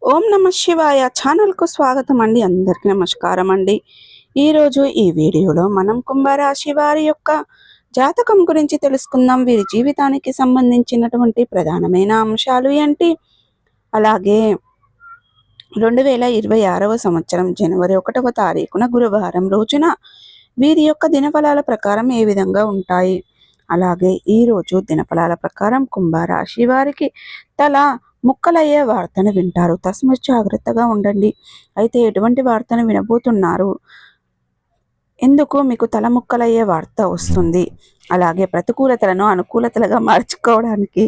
ఓం నమ శివాయ ఛానల్కు స్వాగతం అండి. అందరికీ నమస్కారం అండి. ఈరోజు ఈ వీడియోలో మనం కుంభరాశి వారి యొక్క జాతకం గురించి తెలుసుకుందాం. వీరి జీవితానికి సంబంధించినటువంటి ప్రధానమైన అంశాలు ఏంటి, అలాగే 2026వ సంవత్సరం జనవరి 1వ తారీఖున గురువారం రోజున వీరి యొక్క దినఫలాల ప్రకారం ఏ విధంగా ఉంటాయి, అలాగే ఈరోజు దినఫలాల ప్రకారం కుంభరాశి వారికి తల ముక్కలయ్యే వార్తను వింటారు. తస్మత్ జాగ్రత్తగా ఉండండి. అయితే ఎటువంటి వార్తను వినబోతున్నారు, ఎందుకు మీకు తల ముక్కలయ్యే వార్త వస్తుంది, అలాగే ప్రతికూలతలను అనుకూలతలుగా మార్చుకోవడానికి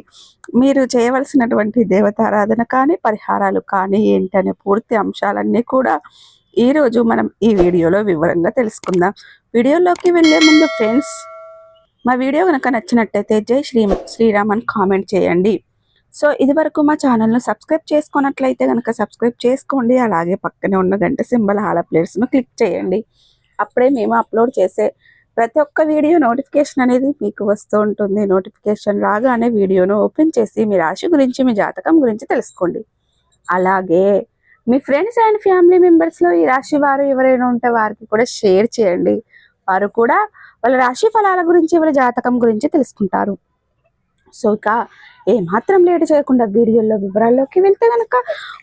మీరు చేయవలసినటువంటి దేవతారాధన కానీ పరిహారాలు కానీ ఏంటనే పూర్తి అంశాలన్నీ కూడా ఈరోజు మనం ఈ వీడియోలో వివరంగా తెలుసుకుందాం. వీడియోలోకి వెళ్ళే ముందు ఫ్రెండ్స్, మా వీడియో కనుక నచ్చినట్టయితే జై శ్రీరామ్ అని కామెంట్ చేయండి. సో ఇది వరకు మా ఛానల్ను సబ్స్క్రైబ్ చేసుకున్నట్లయితే కనుక సబ్స్క్రైబ్ చేసుకోండి. అలాగే పక్కనే ఉన్న గంట సింబల్ హాల ప్లేట్స్ను క్లిక్ చేయండి. అప్పుడే మేము అప్లోడ్ చేసే ప్రతి ఒక్క వీడియో నోటిఫికేషన్ అనేది మీకు వస్తూ ఉంటుంది. నోటిఫికేషన్ రాగానే వీడియోను ఓపెన్ చేసి మీ రాశి గురించి, మీ జాతకం గురించి తెలుసుకోండి. అలాగే మీ ఫ్రెండ్స్ అండ్ ఫ్యామిలీ మెంబర్స్లో ఈ రాశి వారు ఎవరైనా ఉంటే వారికి కూడా షేర్ చేయండి. వారు కూడా వాళ్ళ రాశి ఫలాల గురించి, వాళ్ళ జాతకం గురించి తెలుసుకుంటారు. సో ఇక ఏమాత్రం లేట్ చేయకుండా వీడియోలో వివరాల్లోకి వెళ్తే కనుక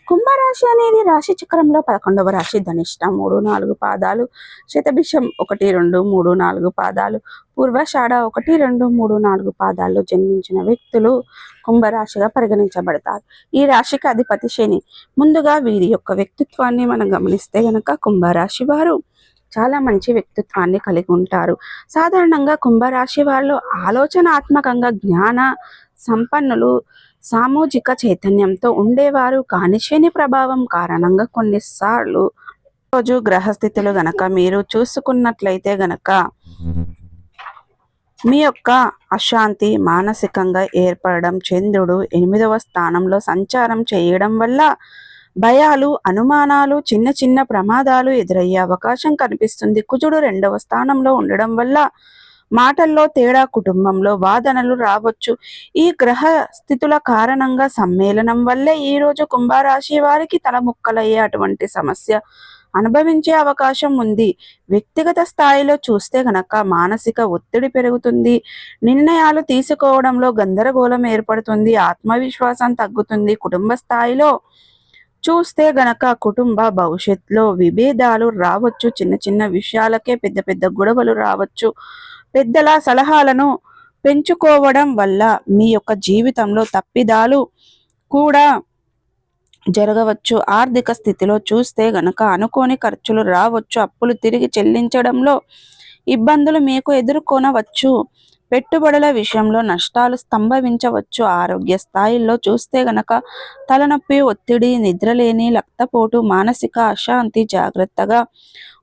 కుంభరాశి అనేది రాశి చక్రంలో 11వ రాశి. ధనిష్ట 3-4 పాదాలు, శతభిషం 1-2-3-4 పాదాలు, పూర్వాషాఢ 1-2-3-4 పాదాల్లో జన్మించిన వ్యక్తులు కుంభరాశిగా పరిగణించబడతారు. ఈ రాశికి అధిపతి శని. ముందుగా వీరి యొక్క వ్యక్తిత్వాన్ని మనం గమనిస్తే గనక కుంభరాశి వారు చాలా మంచి వ్యక్తిత్వాన్ని కలిగి ఉంటారు. సాధారణంగా కుంభరాశి వారిలో ఆలోచనాత్మకంగా జ్ఞాన సంపన్నులు, సామూహిక చైతన్యంతో ఉండేవారు. కానీ శని ప్రభావం కారణంగా కొన్నిసార్లు రోజు గ్రహస్థితులు గనక మీరు చూసుకున్నట్లయితే గనక మీ యొక్క అశాంతి మానసికంగా ఏర్పడడం, చంద్రుడు 8వ స్థానంలో సంచారం చేయడం వల్ల భయాలు, అనుమానాలు, చిన్న చిన్న ప్రమాదాలు ఎదురయ్యే అవకాశం కనిపిస్తుంది. కుజుడు 2వ స్థానంలో ఉండడం వల్ల మాటల్లో తేడా, కుటుంబంలో వాదనలు రావచ్చు. ఈ గ్రహ స్థితుల కారణంగా సమ్మేళనం వల్లే ఈరోజు కుంభరాశి వారికి తలముక్కలయ్యే అటువంటి సమస్య అనుభవించే అవకాశం ఉంది. వ్యక్తిగత స్థాయిలో చూస్తే గనక మానసిక ఒత్తిడి పెరుగుతుంది, నిర్ణయాలు తీసుకోవడంలో గందరగోళం ఏర్పడుతుంది, ఆత్మవిశ్వాసం తగ్గుతుంది. కుటుంబ స్థాయిలో చూస్తే గనక కుటుంబ భవిష్యత్తులో విభేదాలు రావచ్చు. చిన్న చిన్న విషయాలకే పెద్ద పెద్ద గొడవలు రావచ్చు. పెద్దల సలహాలను పెంచుకోవడం వల్ల మీ యొక్క జీవితంలో తప్పిదాలు కూడా జరగవచ్చు. ఆర్థిక స్థితిలో చూస్తే గనక అనుకోని ఖర్చులు రావచ్చు. అప్పులు తిరిగి చెల్లించడంలో ఇబ్బందులు మీకు ఎదుర్కొనవచ్చు. పెట్టుబడుల విషయంలో నష్టాలు సంభవించవచ్చు. ఆరోగ్య స్థాయిల్లో చూస్తే గనక తలనొప్పి, ఒత్తిడి, నిద్రలేని, రక్తపోటు, మానసిక అశాంతి. జాగ్రత్తగా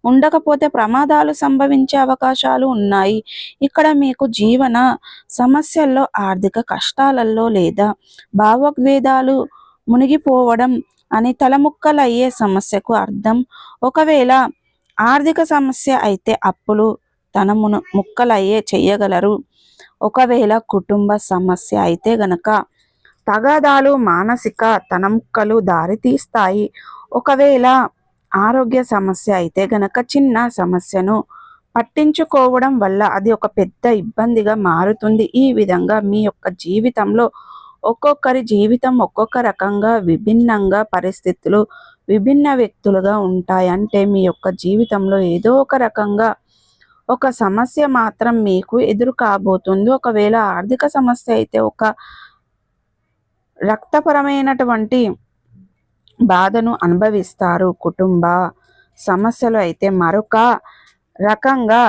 ఉండకపోతే ప్రమాదాలు సంభవించే అవకాశాలు ఉన్నాయి. ఇక్కడ మీకు జీవన సమస్యల్లో, ఆర్థిక కష్టాలలో లేదా భావోద్వేగాలు మునిగిపోవడం అని తలముక్కలయ్యే సమస్యకు అర్థం. ఒకవేళ ఆర్థిక సమస్య అయితే అప్పులు తన ముక్కలయ్యే చెయ్యగలరు. ఒకవేళ కుటుంబ సమస్య అయితే గనక తగాదాలు, మానసిక తనముక్కలు దారితీస్తాయి. ఒకవేళ ఆరోగ్య సమస్య అయితే గనక చిన్న సమస్యను పట్టించుకోవడం వల్ల అది ఒక పెద్ద ఇబ్బందిగా మారుతుంది. ఈ విధంగా మీ యొక్క జీవితంలో ఒక్కొక్కరి జీవితం ఒక్కొక్క రకంగా విభిన్నంగా, పరిస్థితులు విభిన్న వ్యక్తులుగా ఉంటాయి. అంటే మీ యొక్క జీవితంలో ఏదో ఒక రకంగా ఒక సమస్య మాత్రం మీకు ఎదురు కాబోతుంది. ఒకవేళ ఆర్థిక సమస్య అయితే ఒక రక్తపరమైనటువంటి బాధను అనుభవిస్తారు. కుటుంబ సమస్యలు అయితే మరొక రకంగా,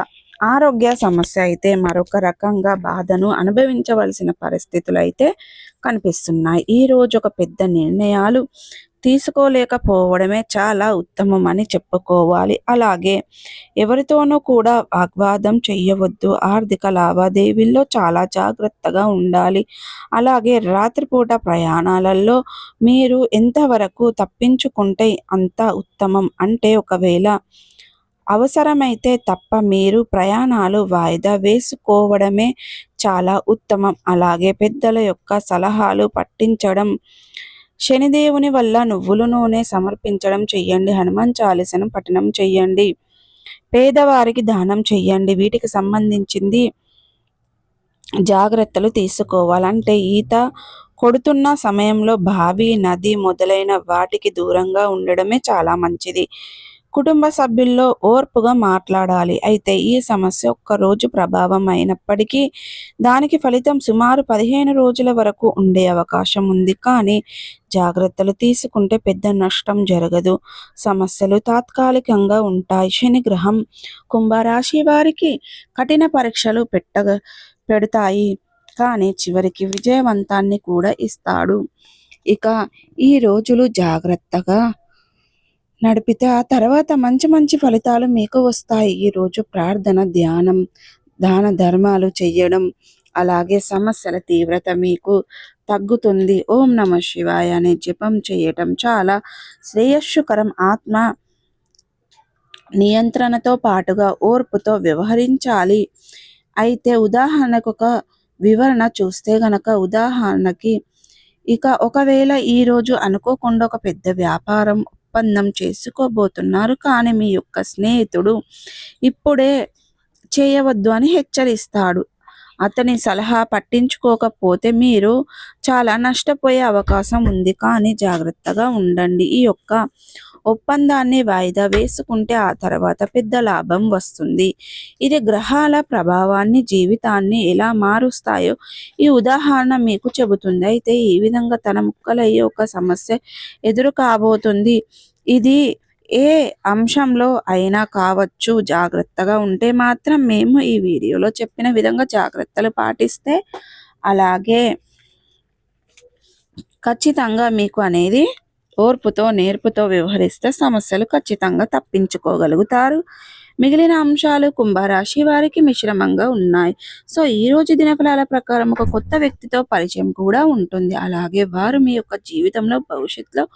ఆరోగ్య సమస్య అయితే మరొక రకంగా బాధను అనుభవించవలసిన పరిస్థితులు అయితే కనిపిస్తున్నాయి. ఈరోజు ఒక పెద్ద నిర్ణయాలు తీసుకోలేకపోవడమే చాలా ఉత్తమం అని చెప్పుకోవాలి. అలాగే ఎవరితోనూ కూడా వాగ్వాదం చేయవద్దు. ఆర్థిక లావాదేవీల్లో చాలా జాగ్రత్తగా ఉండాలి. అలాగే రాత్రిపూట ప్రయాణాలలో మీరు ఎంతవరకు తప్పించుకుంటే అంత ఉత్తమం. అంటే ఒకవేళ అవసరమైతే తప్ప మీరు ప్రయాణాలు వాయిదా వేసుకోవడమే చాలా ఉత్తమం. అలాగే పెద్దల యొక్క సలహాలు పట్టించడం శనిదేవుని వల్ల నువ్వుల నూనె సమర్పించడం చెయ్యండి. హనుమాన్ చాలీసను పఠనం చెయ్యండి. పేదవారికి దానం చెయ్యండి. వీటికి సంబంధించింది జాగ్రత్తలు తీసుకోవాలంటే ఈత కొడుతున్న సమయంలో బావి, నది మొదలైన వాటికి దూరంగా ఉండడమే చాలా మంచిది. కుటుంబ సభ్యుల్లో ఓర్పుగా మాట్లాడాలి. అయితే ఈ సమస్య ఒక్కరోజు ప్రభావం అయినప్పటికీ దానికి ఫలితం సుమారు 15 రోజుల వరకు ఉండే అవకాశం ఉంది. కానీ జాగ్రత్తలు తీసుకుంటే పెద్ద నష్టం జరగదు. సమస్యలు తాత్కాలికంగా ఉంటాయి. శని గ్రహం కుంభరాశి వారికి కఠిన పరీక్షలు పెడతాయి. కానీ చివరికి విజయవంతాన్ని కూడా ఇస్తాడు. ఇక ఈ రోజులు జాగ్రత్తగా నడిపితే ఆ తర్వాత మంచి మంచి ఫలితాలు మీకు వస్తాయి. ఈరోజు ప్రార్థన, ధ్యానం, దాన ధర్మాలు చెయ్యడం, అలాగే సమస్యల తీవ్రత మీకు తగ్గుతుంది. ఓం నమ శివాయ అనే జపం చేయటం చాలా శ్రేయస్సుకరం. ఆత్మ నియంత్రణతో పాటుగా ఓర్పుతో వ్యవహరించాలి. అయితే ఉదాహరణకు ఒక వివరణ చూస్తే గనక, ఉదాహరణకి ఒకవేళ ఈరోజు అనుకోకుండా ఒక పెద్ద వ్యాపారం ఒప్పందం చేసుకోబోతున్నారు. కానీ మీ యొక్క స్నేహితుడు ఇప్పుడే చేయవద్దు అని హెచ్చరిస్తాడు. అతని సలహా పట్టించుకోకపోతే మీరు చాలా నష్టపోయే అవకాశం ఉంది. కానీ జాగ్రత్తగా ఉండండి. ఈ యొక్క ఒప్పందాన్ని వాయిదా వేసుకుంటే ఆ తర్వాత పెద్ద లాభం వస్తుంది. ఇది గ్రహాల ప్రభావాన్ని, జీవితాన్ని ఎలా మారుస్తాయో ఈ ఉదాహరణ మీకు చెబుతుంది. అయితే ఈ విధంగా తన ముక్కలయ్యే ఒక సమస్య ఎదురు కాబోతుంది. ఇది ఏ అంశంలో అయినా కావచ్చు. జాగ్రత్తగా ఉంటే మాత్రం మేము ఈ వీడియోలో చెప్పిన విధంగా జాగ్రత్తలు పాటిస్తే, అలాగే ఖచ్చితంగా మీకు అనేది ఓర్పుతో, నేర్పుతో వ్యవహరిస్తే సమస్యలు ఖచ్చితంగా తప్పించుకోగలుగుతారు. మిగిలిన అంశాలు కుంభరాశి వారికి మిశ్రమంగా ఉన్నాయి. సో ఈ రోజు దినఫలాల ప్రకారం ఒక కొత్త వ్యక్తితో పరిచయం కూడా ఉంటుంది. అలాగే వారు మీ యొక్క జీవితంలో భవిష్యత్తులో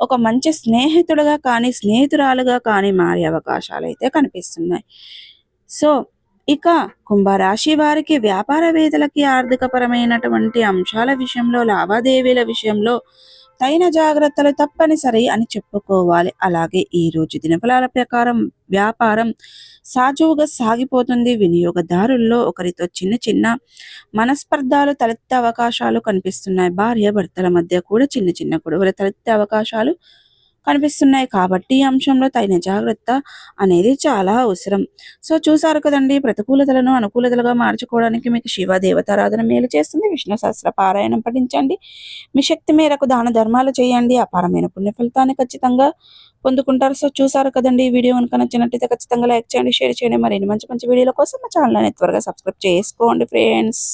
ఒక మంచి స్నేహితుడుగా కానీ, స్నేహితురాలుగా కానీ మారే అవకాశాలు అయితే కనిపిస్తున్నాయి. సో ఇక కుంభరాశి వారికి వ్యాపారవేత్తలకి ఆర్థికపరమైనటువంటి అంశాల విషయంలో, లావాదేవీల విషయంలో తగిన జాగ్రత్తలు తప్పనిసరి అని చెప్పుకోవాలి. అలాగే ఈ రోజు దినఫలాల ప్రకారం వ్యాపారం సాజువుగా సాగిపోతుంది. వినియోగదారుల్లో ఒకరితో చిన్న చిన్న మనస్పర్ధాలు తలెత్తే అవకాశాలు కనిపిస్తున్నాయి. భార్య భర్తల మధ్య కూడా చిన్న చిన్న గొడవలు తలెత్తే అవకాశాలు కనిపిస్తున్నాయి. కాబట్టి ఈ అంశంలో తగిన జాగ్రత్త అనేది చాలా అవసరం. సో చూసారు కదండి, ప్రతికూలతలను అనుకూలతలుగా మార్చుకోవడానికి మీకు శివ దేవతారాధన మేలు చేస్తుంది. విష్ణు సహస్ర పారాయణం పఠించండి. మీ శక్తి మేరకు దాన ధర్మాలు చేయండి. అపారమైన పుణ్య ఫలితాన్ని ఖచ్చితంగా పొందుకుంటారు. సో చూసారు కదండి, ఈ వీడియో కనుక నచ్చినట్టయితే ఖచ్చితంగా లైక్ చేయండి, షేర్ చేయండి. మరిన్ని మంచి మంచి వీడియోల కోసం మా ఛానల్ త్వరగా సబ్స్క్రైబ్ చేసుకోండి ఫ్రెండ్స్.